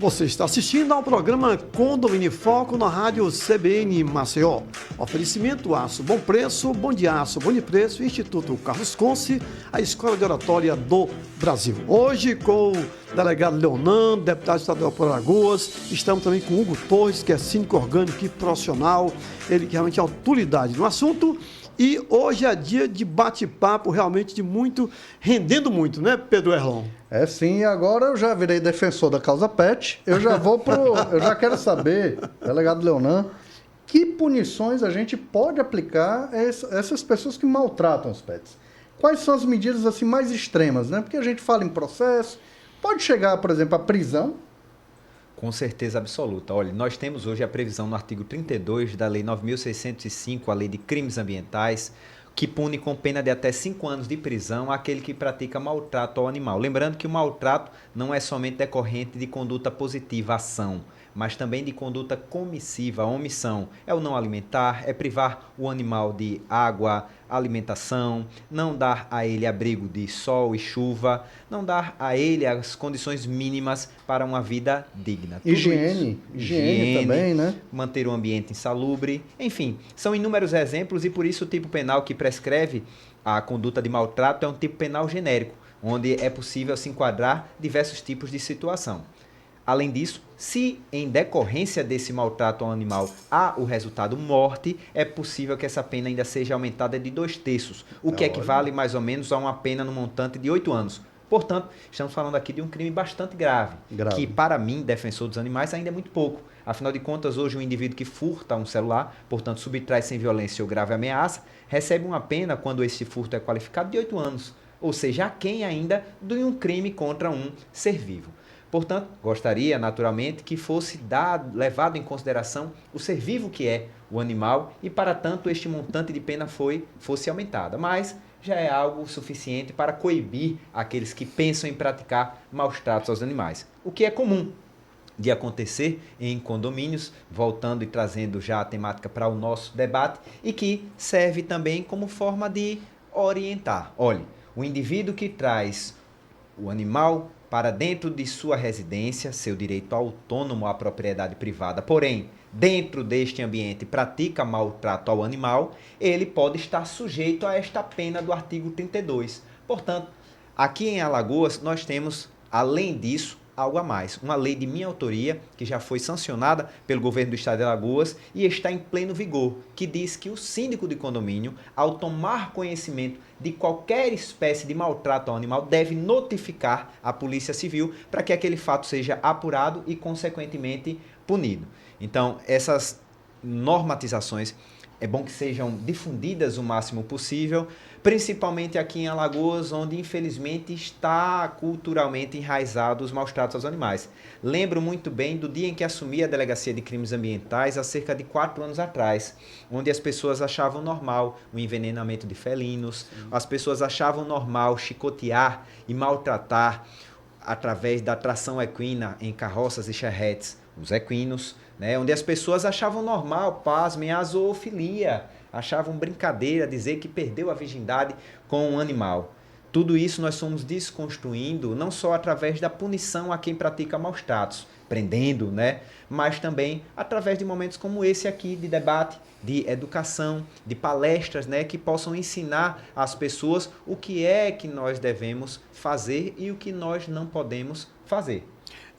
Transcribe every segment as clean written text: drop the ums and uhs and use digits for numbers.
Você está assistindo ao programa Condomínio Foco na rádio CBN Maceió. Oferecimento Aço Bom Preço, Bom de Aço, Bom de Preço, Instituto Carlos Conce, a Escola de Oratória do Brasil. Hoje com o delegado Leonan, deputado estadual por Alagoas, estamos também com Hugo Torres, que é síndico orgânico e profissional, ele que realmente é autoridade no assunto. E hoje é dia de bate-papo realmente de muito, rendendo muito, né, Pedro Erlon? É sim, agora eu já virei defensor da causa pet, eu já quero saber, delegado Leonan, que punições a gente pode aplicar a essas pessoas que maltratam os pets? Quais são as medidas assim mais extremas, né? Porque a gente fala em processo, pode chegar, por exemplo, à prisão. Com certeza absoluta. Olha, nós temos hoje a previsão no artigo 32 da Lei 9.605, a Lei de Crimes Ambientais, que pune com pena de até 5 anos de prisão aquele que pratica maltrato ao animal. Lembrando que o maltrato não é somente decorrente de conduta positiva, ação, mas também de conduta comissiva, omissão. É o não alimentar, é privar o animal de água, alimentação, não dar a ele abrigo de sol e chuva, não dar a ele as condições mínimas para uma vida digna. Higiene também, né? Manter o ambiente insalubre, enfim, são inúmeros exemplos e por isso o tipo penal que prescreve a conduta de maltrato é um tipo penal genérico, onde é possível se enquadrar diversos tipos de situação. Além disso, se em decorrência desse maltrato ao animal há o resultado morte, é possível que essa pena ainda seja aumentada de 2/3, o que equivale mais ou menos a uma pena no montante de 8 anos. Portanto, estamos falando aqui de um crime bastante grave, que para mim, defensor dos animais, ainda é muito pouco. Afinal de contas, hoje um indivíduo que furta um celular, portanto subtrai sem violência ou grave ameaça, recebe uma pena quando esse furto é qualificado de 8 anos, ou seja, aquém ainda de um crime contra um ser vivo. Portanto, gostaria naturalmente que fosse levado em consideração o ser vivo que é o animal e para tanto este montante de pena fosse aumentada, mas já é algo suficiente para coibir aqueles que pensam em praticar maus tratos aos animais, o que é comum de acontecer em condomínios, voltando e trazendo já a temática para o nosso debate e que serve também como forma de orientar. Olhe, o indivíduo que traz o animal para dentro de sua residência, seu direito autônomo à propriedade privada, porém, dentro deste ambiente pratica maltrato ao animal, ele pode estar sujeito a esta pena do artigo 32. Portanto, aqui em Alagoas, nós temos, além disso, algo a mais. Uma lei de minha autoria, que já foi sancionada pelo governo do estado de Alagoas e está em pleno vigor, que diz que o síndico de condomínio, ao tomar conhecimento de qualquer espécie de maltrato ao animal, deve notificar a Polícia Civil para que aquele fato seja apurado e, consequentemente, punido. Então, essas normatizações é bom que sejam difundidas o máximo possível, principalmente aqui em Alagoas, onde infelizmente está culturalmente enraizado os maus tratos aos animais. Lembro muito bem do dia em que assumi a Delegacia de Crimes Ambientais, há cerca de 4 anos atrás, onde as pessoas achavam normal o envenenamento de felinos, as pessoas achavam normal chicotear e maltratar através da tração equina em carroças e charretes, os equinos, né, onde as pessoas achavam normal, pasmem, a zoofilia, achavam brincadeira dizer que perdeu a virgindade com um animal. Tudo isso nós somos desconstruindo, não só através da punição a quem pratica maus tratos, prendendo, né, mas também através de momentos como esse aqui de debate, de educação, de palestras, né, que possam ensinar às pessoas o que é que nós devemos fazer e o que nós não podemos fazer.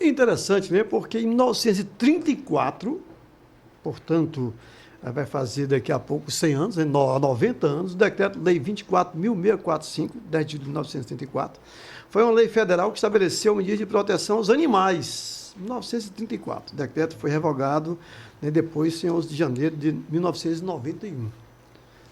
Interessante, né? Porque em 1934, portanto, vai fazer daqui a pouco 100 anos, 90 anos, o Decreto-Lei 24.645, 10 de julho de 1934, foi uma lei federal que estabeleceu medidas de proteção aos animais. 1934. O decreto foi revogado, né, depois, em 11 de janeiro de 1991.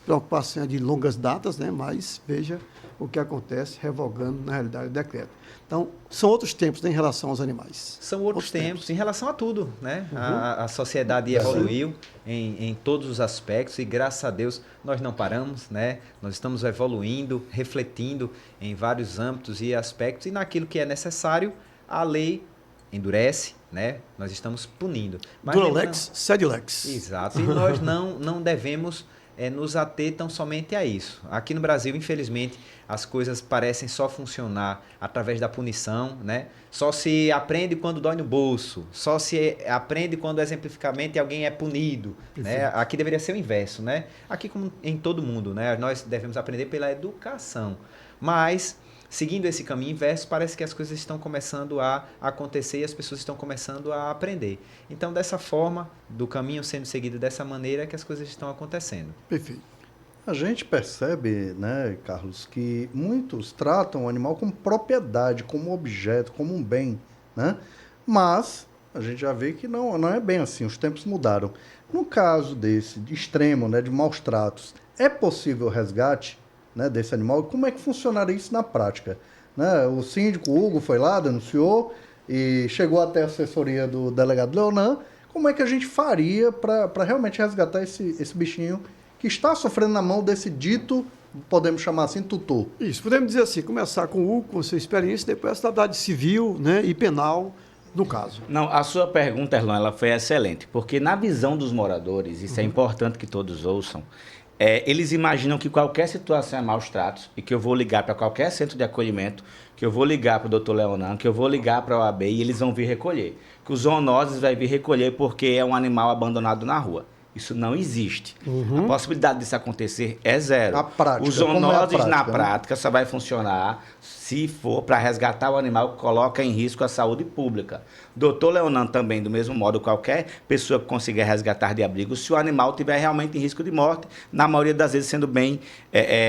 Preocupação de longas datas, né, mas veja o que acontece revogando, na realidade, o decreto. Então, são outros tempos, né, em relação aos animais. São outros tempos, em relação a tudo, né? Uhum. A sociedade evoluiu em todos os aspectos e, graças a Deus, nós não paramos, né? Nós estamos evoluindo, refletindo em vários âmbitos e aspectos e naquilo que é necessário, a lei endurece, né? Nós estamos punindo. Duralex, sed lex. Exato. E nós não devemos nos ater tão somente a isso. Aqui no Brasil, infelizmente, as coisas parecem só funcionar através da punição, né? Só se aprende quando dói no bolso, só se aprende quando exemplificamente alguém é punido, né? Aqui deveria ser o inverso, né? Aqui como em todo mundo, né? Nós devemos aprender pela educação, mas seguindo esse caminho inverso, parece que as coisas estão começando a acontecer e as pessoas estão começando a aprender. Então, dessa forma, do caminho sendo seguido dessa maneira, é que as coisas estão acontecendo. Perfeito. A gente percebe, né, Carlos, que muitos tratam o animal como propriedade, como objeto, como um bem, né? Mas a gente já vê que não é bem assim, os tempos mudaram. No caso desse de extremo, né, de maus tratos, é possível o resgate, né, desse animal? Como é que funcionaria isso na prática? Né? O síndico Hugo foi lá, denunciou e chegou até a assessoria do delegado Leonan. Como é que a gente faria para realmente resgatar esse bichinho que está sofrendo na mão desse dito, podemos chamar assim, tutor? Isso, podemos dizer assim, começar com o Hugo, com sua experiência, depois a cidade civil, né, e penal no caso. Não, a sua pergunta, Erlon, ela foi excelente, porque na visão dos moradores, isso é importante que todos ouçam, eles imaginam que qualquer situação é maus tratos e que eu vou ligar para qualquer centro de acolhimento, que eu vou ligar para o Dr. Leonan, que eu vou ligar para a OAB e eles vão vir recolher. Que os zoonoses vai vir recolher porque é um animal abandonado na rua. Isso não existe. A possibilidade disso acontecer é zero. Na prática, os zoonoses na né? prática só vai funcionar se for para resgatar o animal que coloca em risco a saúde pública. Doutor Leonan também, do mesmo modo, qualquer pessoa que consiga resgatar de abrigo, se o animal tiver realmente em risco de morte, na maioria das vezes sendo bem,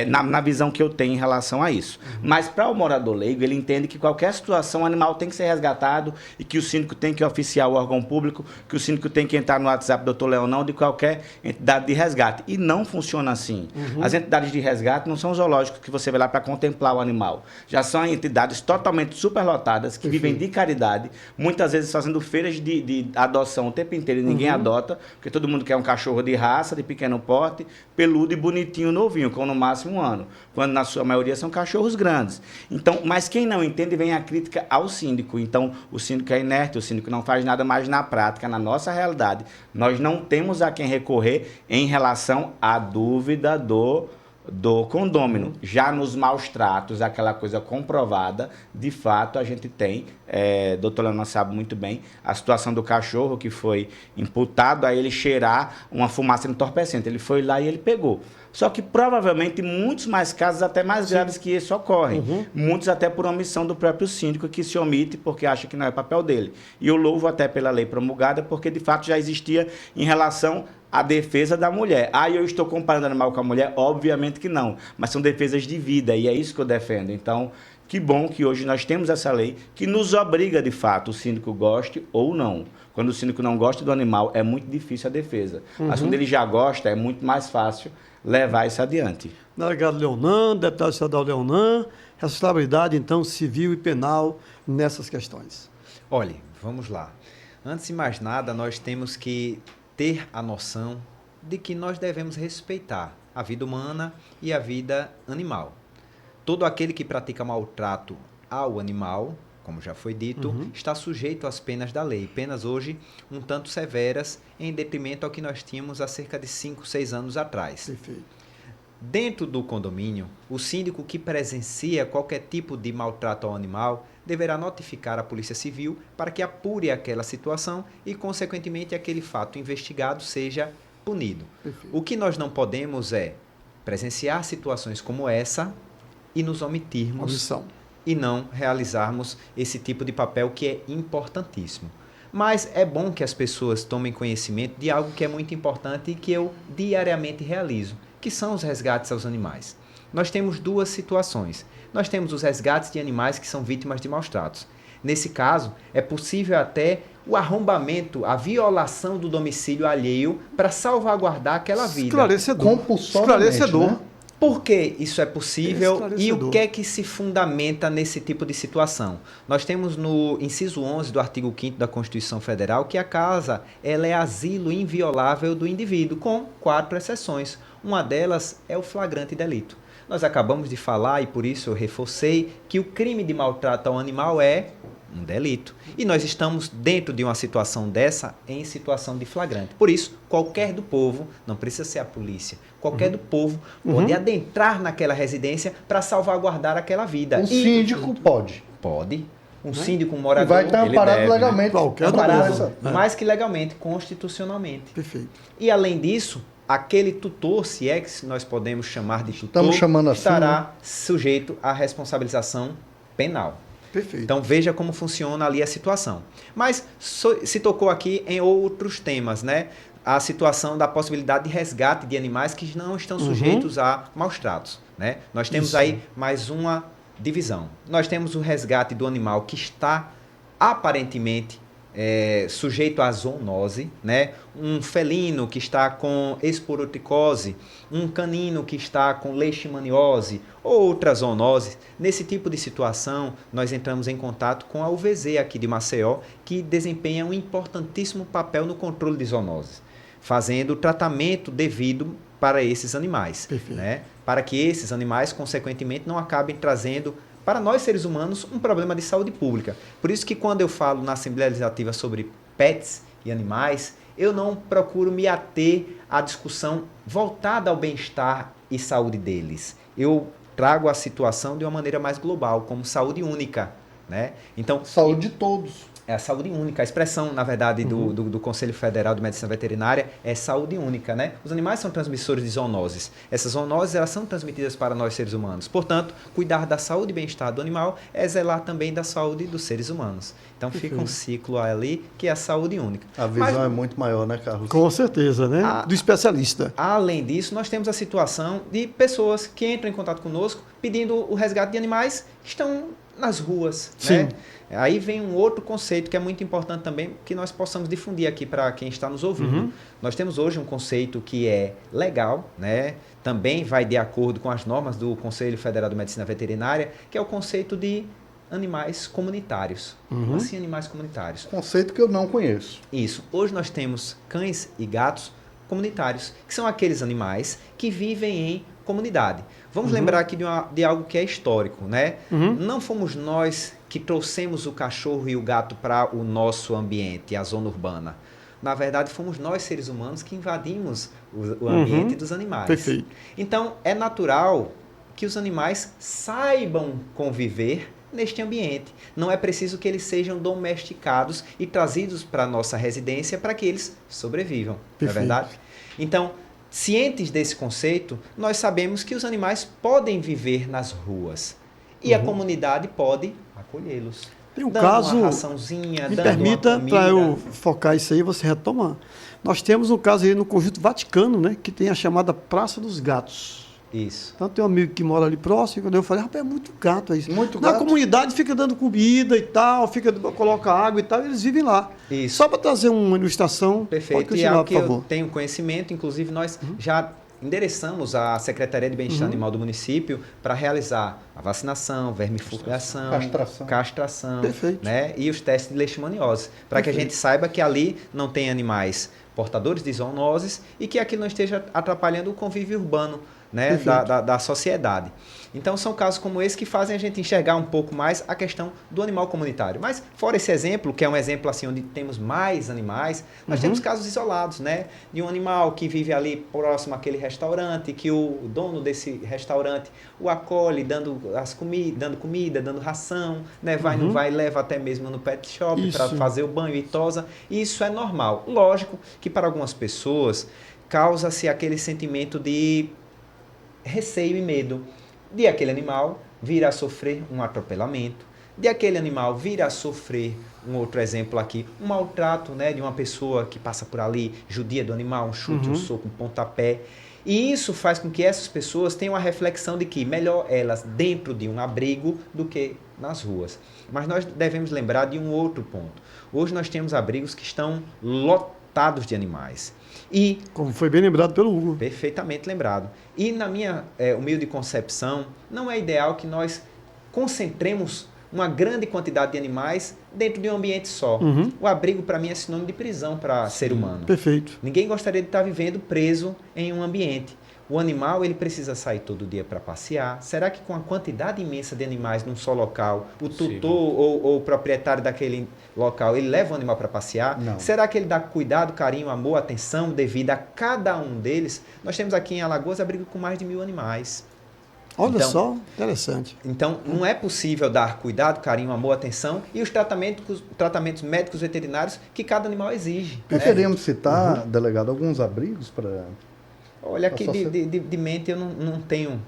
na visão que eu tenho em relação a isso. Mas para o morador leigo, ele entende que qualquer situação, o animal tem que ser resgatado e que o síndico tem que oficiar o órgão público, que o síndico tem que entrar no WhatsApp do doutor Leonan ou de qualquer entidade de resgate. E não funciona assim. As entidades de resgate não são zoológicos que você vai lá para contemplar o animal. Já são entidades totalmente superlotadas, que vivem de caridade, muitas vezes fazendo feiras de adoção o tempo inteiro e ninguém adota, porque todo mundo quer um cachorro de raça, de pequeno porte, peludo e bonitinho, novinho, com no máximo 1 ano, quando na sua maioria são cachorros grandes. Então, mas quem não entende, vem a crítica ao síndico. Então, o síndico é inerte, o síndico não faz nada mais na prática, na nossa realidade. Nós não temos a quem recorrer em relação à dúvida do condômino. Já nos maus tratos, aquela coisa comprovada, de fato a gente tem, doutor Leonan sabe muito bem, a situação do cachorro que foi imputado a ele cheirar uma fumaça entorpecente. Ele foi lá e ele pegou. Só que provavelmente muitos mais casos até mais graves que esse ocorrem. Muitos até por omissão do próprio síndico, que se omite porque acha que não é papel dele. E eu louvo até pela lei promulgada, porque de fato já existia em relação à defesa da mulher. Eu estou comparando animal com a mulher? Obviamente que não. Mas são defesas de vida e é isso que eu defendo. Então, que bom que hoje nós temos essa lei que nos obriga, de fato, o síndico goste ou não. Quando o síndico não gosta do animal, é muito difícil a defesa. Mas quando ele já gosta, é muito mais fácil levar isso adiante. Delegado Leonan, deputado estadual Leonan, responsabilidade, então, civil e penal nessas questões. Olha, vamos lá. Antes de mais nada, nós temos que ter a noção de que nós devemos respeitar a vida humana e a vida animal. Todo aquele que pratica maltrato ao animal, como já foi dito, está sujeito às penas da lei. Penas hoje um tanto severas, em detrimento ao que nós tínhamos há cerca de 5, 6 anos atrás. Perfeito. Dentro do condomínio, o síndico que presencia qualquer tipo de maltrato ao animal deverá notificar a Polícia Civil para que apure aquela situação e, consequentemente, aquele fato investigado seja punido. Perfeito. O que nós não podemos é presenciar situações como essa e nos omitirmos Omissão. e não realizarmos esse tipo de papel que é importantíssimo. Mas é bom que as pessoas tomem conhecimento de algo que é muito importante e que eu diariamente realizo, que são os resgates aos animais. Nós temos 2 situações. Nós temos os resgates de animais que são vítimas de maus tratos. Nesse caso, é possível até o arrombamento, a violação do domicílio alheio para salvaguardar aquela vida. Esclarecedor. Compulsoriamente, Esclarecedor. né? Por que isso é possível e o Esclarecedor. que é que se fundamenta nesse tipo de situação? Nós temos no inciso 11 do artigo 5º da Constituição Federal que a casa ela é asilo inviolável do indivíduo, com 4 exceções. Uma delas é o flagrante delito. Nós acabamos de falar, e por isso eu reforcei, que o crime de maltrato ao animal é um delito. E nós estamos dentro de uma situação dessa em situação de flagrante. Por isso, qualquer do povo, não precisa ser a polícia, qualquer do povo pode adentrar naquela residência para salvaguardar aquela vida. O síndico pode. Pode. Um Né? síndico, um E morador. vai estar ele amparado deve, né? legalmente. Qualquer Amparado coisa. essa- Mais que legalmente, constitucionalmente. Perfeito. E além disso, aquele tutor, se é que nós podemos chamar de tutor, Estamos chamando assim, estará sujeito à responsabilização penal. Perfeito. Então veja como funciona ali a situação. Mas se tocou aqui em outros temas, né? A situação da possibilidade de resgate de animais que não estão sujeitos a maus tratos, né? Nós temos Isso. aí mais uma divisão. Nós temos o resgate do animal que está aparentemente sujeito à zoonose, né? Um felino que está com esporoticose, um canino que está com leishmaniose ou outra zoonose. Nesse tipo de situação, nós entramos em contato com a UVZ aqui de Maceió, que desempenha um importantíssimo papel no controle de zoonoses, fazendo o tratamento devido para esses animais, Perfeito. né? Para que esses animais, consequentemente, não acabem trazendo para nós seres humanos um problema de saúde pública. Por isso que quando eu falo na Assembleia Legislativa sobre pets e animais, eu não procuro me ater à discussão voltada ao bem-estar e saúde deles. Eu trago a situação de uma maneira mais global, como saúde única, né? Então, Saúde de todos. é a saúde única. A expressão, na verdade, do Conselho Federal de Medicina Veterinária é saúde única, né? Os animais são transmissores de zoonoses. Essas zoonoses, elas são transmitidas para nós seres humanos. Portanto, cuidar da saúde e bem-estar do animal é zelar também da saúde dos seres humanos. Então, fica um ciclo ali que é a saúde única. A visão Mas, é muito maior, né, Carlos? Com certeza, né? Do especialista. além disso, nós temos a situação de pessoas que entram em contato conosco pedindo o resgate de animais que estão nas ruas, Sim. né? Aí vem um outro conceito que é muito importante também que nós possamos difundir aqui para quem está nos ouvindo. Nós temos hoje um conceito que é legal, né? Também vai de acordo com as normas do Conselho Federal de Medicina Veterinária, que é o conceito de animais comunitários. Como assim animais comunitários? Conceito que eu não conheço. Isso. Hoje nós temos cães e gatos comunitários, que são aqueles animais que vivem em comunidade. Vamos lembrar aqui de algo que é histórico, né? Não fomos nós que trouxemos o cachorro e o gato para o nosso ambiente, a zona urbana. Na verdade, fomos nós, seres humanos, que invadimos o ambiente dos animais. Perfeito. Então, é natural que os animais saibam conviver neste ambiente. Não é preciso que eles sejam domesticados e trazidos para a nossa residência para que eles sobrevivam. Não é Perfeito. verdade? Então, cientes desse conceito, nós sabemos que os animais podem viver nas ruas e a comunidade pode acolhê-los. Tem um dando caso, uma raçãozinha, Me dando uma permita, comida. para eu focar isso aí, você retomar. Nós temos um caso aí no Conjunto Vaticano, né? Que tem a chamada Praça dos Gatos. Isso. Então tem um amigo que mora ali próximo, quando eu falei, rapaz, é muito gato aí. Muito Na gato. comunidade fica dando comida e tal, coloca água e tal, e eles vivem lá. Isso. Só para trazer uma ilustração, Perfeito. pode E é continuar, algo por que eu favor. tenho conhecimento, inclusive nós já endereçamos à Secretaria de Bem-Estar Animal do município para realizar a vacinação, vermifugação, castração, Perfeito. né, e os testes de leishmaniose, para que a gente saiba que ali não tem animais portadores de zoonoses e que aquilo não esteja atrapalhando o convívio urbano, né, Perfeito. da sociedade. Então, são casos como esse que fazem a gente enxergar um pouco mais a questão do animal comunitário. Mas, fora esse exemplo, que é um exemplo assim onde temos mais animais, nós temos casos isolados, né? De um animal que vive ali próximo àquele restaurante, que o dono desse restaurante o acolhe, dando comida, dando ração, né? Vai, não vai, leva até mesmo no pet shop para Isso. fazer o banho e tosa. Isso é normal. Lógico que para algumas pessoas causa-se aquele sentimento de receio e medo de aquele animal vir a sofrer um atropelamento, de aquele animal vir a sofrer, um outro exemplo aqui, um maltrato, né, de uma pessoa que passa por ali, judia do animal, um chute, um soco, um pontapé. E isso faz com que essas pessoas tenham a reflexão de que melhor elas dentro de um abrigo do que nas ruas. Mas nós devemos lembrar de um outro ponto. Hoje nós temos abrigos que estão lotados de animais. E Como foi bem lembrado pelo Hugo. perfeitamente lembrado. E na minha humilde concepção, não é ideal que nós concentremos uma grande quantidade de animais dentro de um ambiente só. O abrigo, para mim, é sinônimo de prisão para ser humano. Perfeito. Ninguém gostaria de estar vivendo preso em um ambiente. O animal ele precisa sair todo dia para passear. Será que com a quantidade imensa de animais num só local, o tutor ou o proprietário daquele local, ele leva o animal para passear? Não. Será que ele dá cuidado, carinho, amor, atenção devida a cada um deles? Nós temos aqui em Alagoas abrigo com mais de 1.000 animais. Olha Então, só, interessante. Então, não é possível dar cuidado, carinho, amor, atenção e os tratamentos médicos veterinários que cada animal exige. Preferíamos citar, delegado, alguns abrigos para... Olha, aqui de mente eu não tenho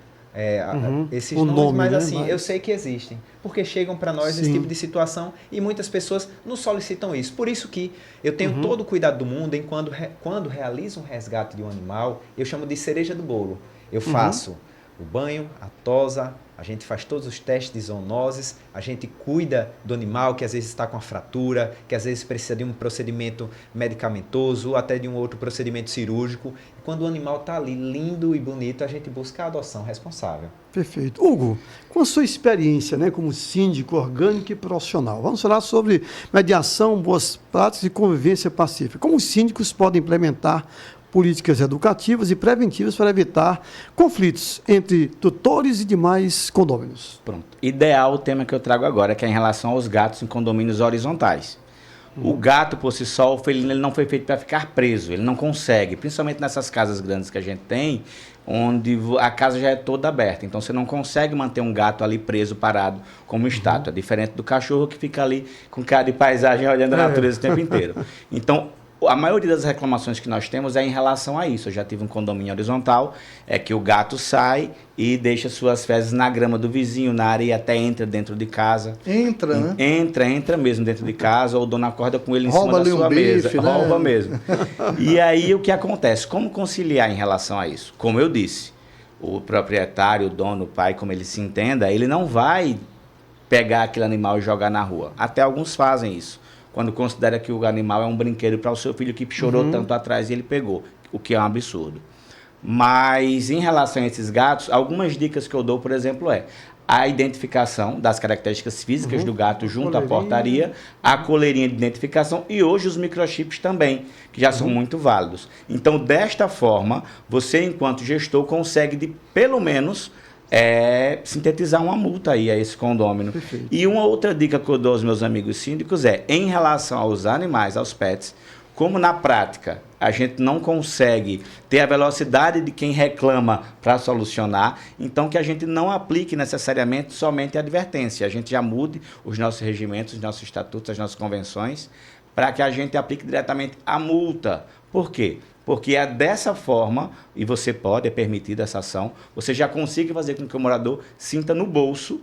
esses O nomes, nome, mas né? assim, eu sei que existem. Porque chegam para nós esse Sim. tipo de situação e muitas pessoas nos solicitam isso. Por isso que eu tenho todo o cuidado do mundo em quando realizo um resgate de um animal, eu chamo de cereja do bolo. Eu faço o banho, a tosa, a gente faz todos os testes de zoonoses, a gente cuida do animal que às vezes está com a fratura, que às vezes precisa de um procedimento medicamentoso ou até de um outro procedimento cirúrgico. E quando o animal está ali lindo e bonito, a gente busca a adoção responsável. Perfeito. Hugo, com a sua experiência, né, como síndico orgânico e profissional, vamos falar sobre mediação, boas práticas e convivência pacífica. Como os síndicos podem implementar políticas educativas e preventivas para evitar conflitos entre tutores e demais condôminos? Pronto. Ideal o tema que eu trago agora, que é em relação aos gatos em condomínios horizontais. O gato, por si só, o felino, ele não foi feito para ficar preso, ele não consegue, principalmente nessas casas grandes que a gente tem, onde a casa já é toda aberta, então você não consegue manter um gato ali preso, parado, como estátua, diferente do cachorro que fica ali com cara de paisagem, olhando a natureza o tempo inteiro. Então, a maioria das reclamações que nós temos é em relação a isso. Eu já tive um condomínio horizontal, é que o gato sai e deixa suas fezes na grama do vizinho, na areia, até entra dentro de casa. Entra, né? Entra mesmo dentro de casa, ou o dono acorda com ele em Rouba cima da ali sua um mesa. bife, né? Rouba mesmo. E aí o que acontece? Como conciliar em relação a isso? Como eu disse, o proprietário, o dono, o pai, como ele se entenda, ele não vai pegar aquele animal e jogar na rua. Até alguns fazem isso, quando considera que o animal é um brinquedo para o seu filho que chorou tanto atrás e ele pegou, o que é um absurdo. Mas em relação a esses gatos, algumas dicas que eu dou, por exemplo, é a identificação das características físicas do gato junto à portaria, a coleirinha de identificação e hoje os microchips também, que já são muito válidos. Então, desta forma, você, enquanto gestor, consegue, pelo menos, sintetizar uma multa aí a esse condômino. Perfeito. E uma outra dica que eu dou aos meus amigos síndicos é, em relação aos animais, aos pets, como na prática a gente não consegue ter a velocidade de quem reclama para solucionar, então que a gente não aplique necessariamente somente a advertência, a gente já mude os nossos regimentos, os nossos estatutos, as nossas convenções, para que a gente aplique diretamente a multa. Por quê? Porque é dessa forma, e você pode, é permitida essa ação, você já consiga fazer com que o morador sinta no bolso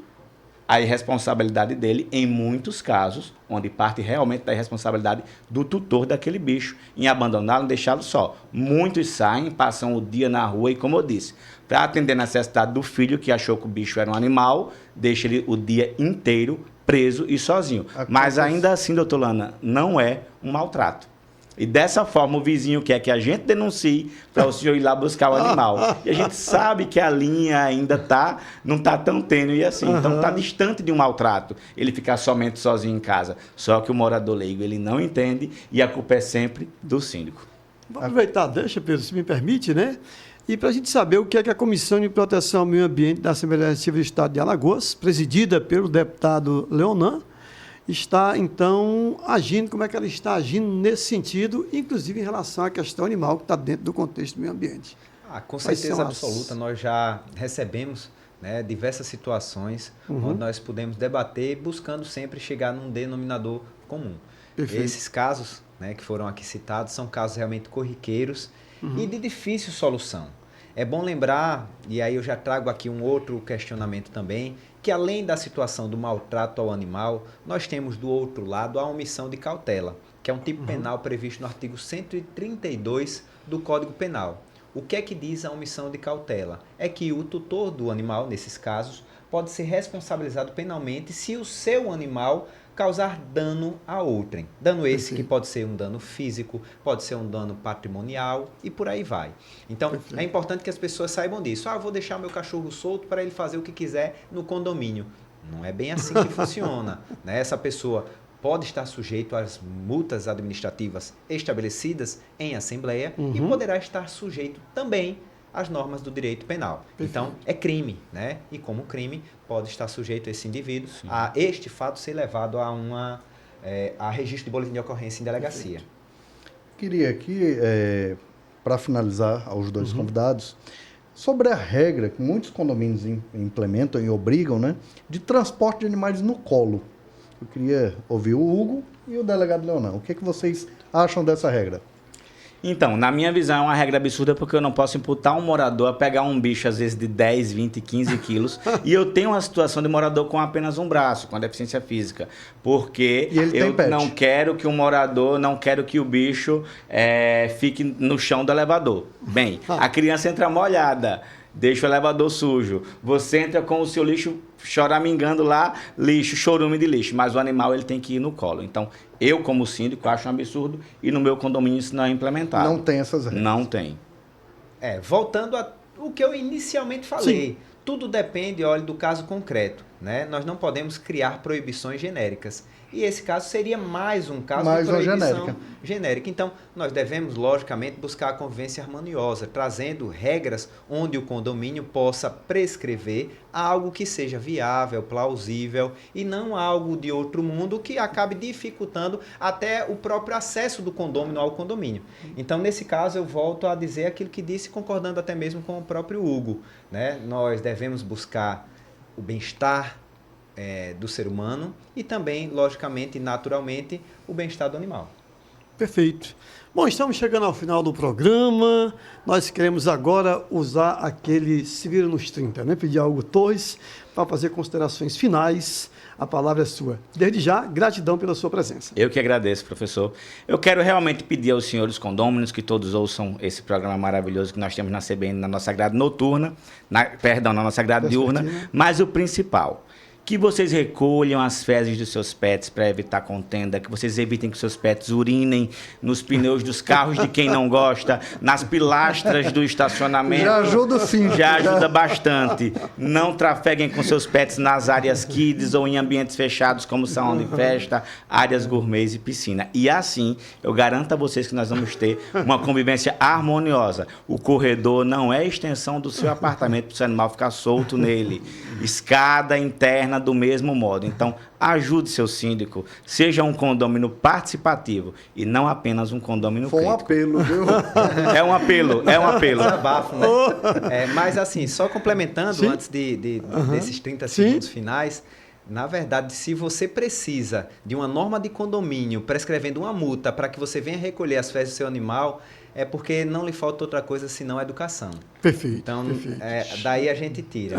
a irresponsabilidade dele, em muitos casos, onde parte realmente da irresponsabilidade do tutor daquele bicho, em abandoná-lo e deixá-lo só. Muitos saem, passam o dia na rua e, como eu disse, para atender a necessidade do filho que achou que o bicho era um animal, deixa ele o dia inteiro preso e sozinho. Mas ainda assim, doutor Lana, não é um maltrato. E dessa forma o vizinho quer que a gente denuncie para o senhor ir lá buscar o animal. E a gente sabe que a linha ainda não está tão tênue assim. Então está distante de um maltrato ele ficar somente sozinho em casa. Só que o morador leigo ele não entende e a culpa é sempre do síndico. Vou aproveitar, deixa, Pedro, se me permite, né? E para a gente saber o que é que a Comissão de Proteção ao Meio Ambiente da Assembleia Legislativa do Estado de Alagoas, presidida pelo deputado Leonan, está, então, agindo, como é que ela está agindo nesse sentido, inclusive em relação à questão animal que está dentro do contexto do meio ambiente. Com certeza absoluta, nós já recebemos, né, diversas situações onde nós podemos debater, buscando sempre chegar num denominador comum. Perfeito. Esses casos, né, que foram aqui citados são casos realmente corriqueiros e de difícil solução. É bom lembrar, e aí eu já trago aqui um outro questionamento também, que além da situação do maltrato ao animal, nós temos do outro lado a omissão de cautela, que é um tipo penal previsto no artigo 132 do Código Penal. O que é que diz a omissão de cautela? É que o tutor do animal, nesses casos, pode ser responsabilizado penalmente se o seu animal causar dano a outrem. Dano esse que pode ser um dano físico, pode ser um dano patrimonial e por aí vai. Então, é importante que as pessoas saibam disso. Eu vou deixar meu cachorro solto para ele fazer o que quiser no condomínio. Não é bem assim que funciona, né? Essa pessoa pode estar sujeito às multas administrativas estabelecidas em assembleia e poderá estar sujeito também as normas do direito penal. Perfeito. Então, é crime, né? E como crime, pode estar sujeito esse indivíduo a este fato ser levado a registro de boletim de ocorrência em delegacia. Perfeito. Queria aqui, para finalizar aos dois convidados, sobre a regra que muitos condomínios implementam e obrigam, né, de transporte de animais no colo. Eu queria ouvir o Hugo e o delegado Leonan. O que vocês acham dessa regra? Então, na minha visão, é uma regra absurda porque eu não posso imputar um morador a pegar um bicho, às vezes, de 10, 20, 15 quilos. E eu tenho uma situação de morador com apenas um braço, com deficiência física. Porque eu não quero que o morador, não quero que o bicho fique no chão do elevador. Bem, a criança entra molhada, deixa o elevador sujo. Você entra com o seu lixo choramingando lá, lixo, chorume de lixo. Mas o animal, ele tem que ir no colo. Então, eu, como síndico, acho um absurdo e no meu condomínio isso não é implementado. Não tem essas regras. Não tem. Voltando ao que eu inicialmente falei, sim, tudo depende, olha, do caso concreto, né? Nós não podemos criar proibições genéricas. E esse caso seria mais um caso de proibição genérica. Então, nós devemos, logicamente, buscar a convivência harmoniosa, trazendo regras onde o condomínio possa prescrever algo que seja viável, plausível, e não algo de outro mundo que acabe dificultando até o próprio acesso do condômino ao condomínio. Então, nesse caso, eu volto a dizer aquilo que disse, concordando até mesmo com o próprio Hugo, né? Nós devemos buscar o bem-estar do ser humano e também, logicamente e naturalmente, o bem-estar do animal. Perfeito. Bom, estamos chegando ao final do programa. Nós queremos agora usar aquele Se Vira nos 30, né? Pedir ao Hugo Torres para fazer considerações finais. A palavra é sua. Desde já, gratidão pela sua presença. Eu que agradeço, professor. Eu quero realmente pedir aos senhores condôminos que todos ouçam esse programa maravilhoso que nós temos na CBN, na nossa grade noturna, na nossa grade diurna, mas o principal, que vocês recolham as fezes dos seus pets para evitar contenda, que vocês evitem que seus pets urinem nos pneus dos carros de quem não gosta, nas pilastras do estacionamento. Já ajuda sim. Já ajuda bastante. Não trafeguem com seus pets nas áreas kids ou em ambientes fechados como salão de festa, áreas gourmets e piscina. E assim, eu garanto a vocês que nós vamos ter uma convivência harmoniosa. O corredor não é extensão do seu apartamento para o seu animal ficar solto nele. Escada interna do mesmo modo. Então, ajude seu síndico, seja um condômino participativo e não apenas um condômino crítico. Foi um apelo, viu? É um apelo. Desabafo, né? Mas assim, só complementando, antes desses 30 segundos finais, na verdade, se você precisa de uma norma de condomínio prescrevendo uma multa para que você venha recolher as fezes do seu animal, é porque não lhe falta outra coisa senão educação. Perfeito. Então, perfeito. Daí a gente tira.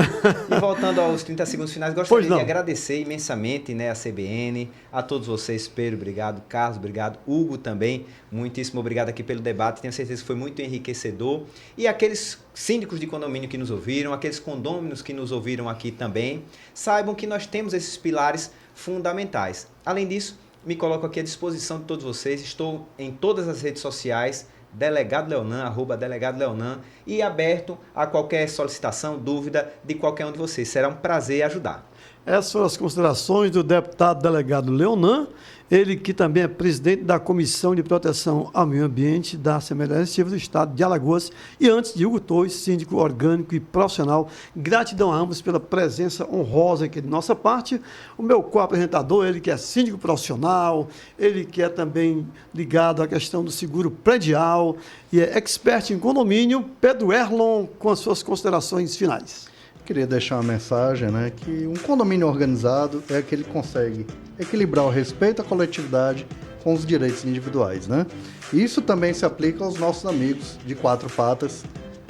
E voltando aos 30 segundos finais, gostaria de agradecer imensamente, né, a CBN, a todos vocês, Pedro, obrigado, Carlos, obrigado, Hugo também, muitíssimo obrigado aqui pelo debate, tenho certeza que foi muito enriquecedor. E aqueles síndicos de condomínio que nos ouviram, aqueles condôminos que nos ouviram aqui também, saibam que nós temos esses pilares fundamentais. Além disso, me coloco aqui à disposição de todos vocês, estou em todas as redes sociais, Delegado Leonan, @Delegado Leonan, e aberto a qualquer solicitação, dúvida de qualquer um de vocês. Será um prazer ajudar. Essas foram as considerações do deputado delegado Leonan, ele que também é presidente da Comissão de Proteção ao Meio Ambiente da Assembleia Legislativa do Estado de Alagoas, e antes de Hugo Torres, síndico orgânico e profissional. Gratidão a ambos pela presença honrosa aqui de nossa parte. O meu co-apresentador, ele que é síndico profissional, ele que é também ligado à questão do seguro predial e é expert em condomínio, Pedro Erlon, com as suas considerações finais. Queria deixar uma mensagem, né, que um condomínio organizado é aquele que consegue equilibrar o respeito à coletividade com os direitos individuais, né? E isso também se aplica aos nossos amigos de Quatro Patas.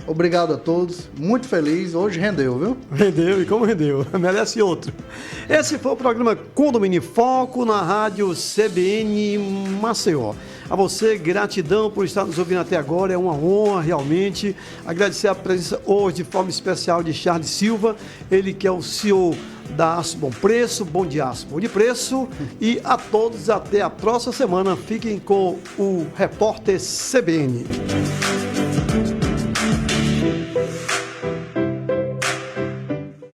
Obrigado a todos, muito feliz, hoje rendeu, viu? Rendeu, e como rendeu, merece outro. Esse foi o programa Condomínio em Foco na rádio CBN Maceió. A você, gratidão por estar nos ouvindo até agora, é uma honra realmente. Agradecer a presença hoje de forma especial de Charles Silva, ele que é o CEO da Aço Bom Preço, Bom de Aço, Bom de Preço. E a todos, até a próxima semana. Fiquem com o Repórter CBN.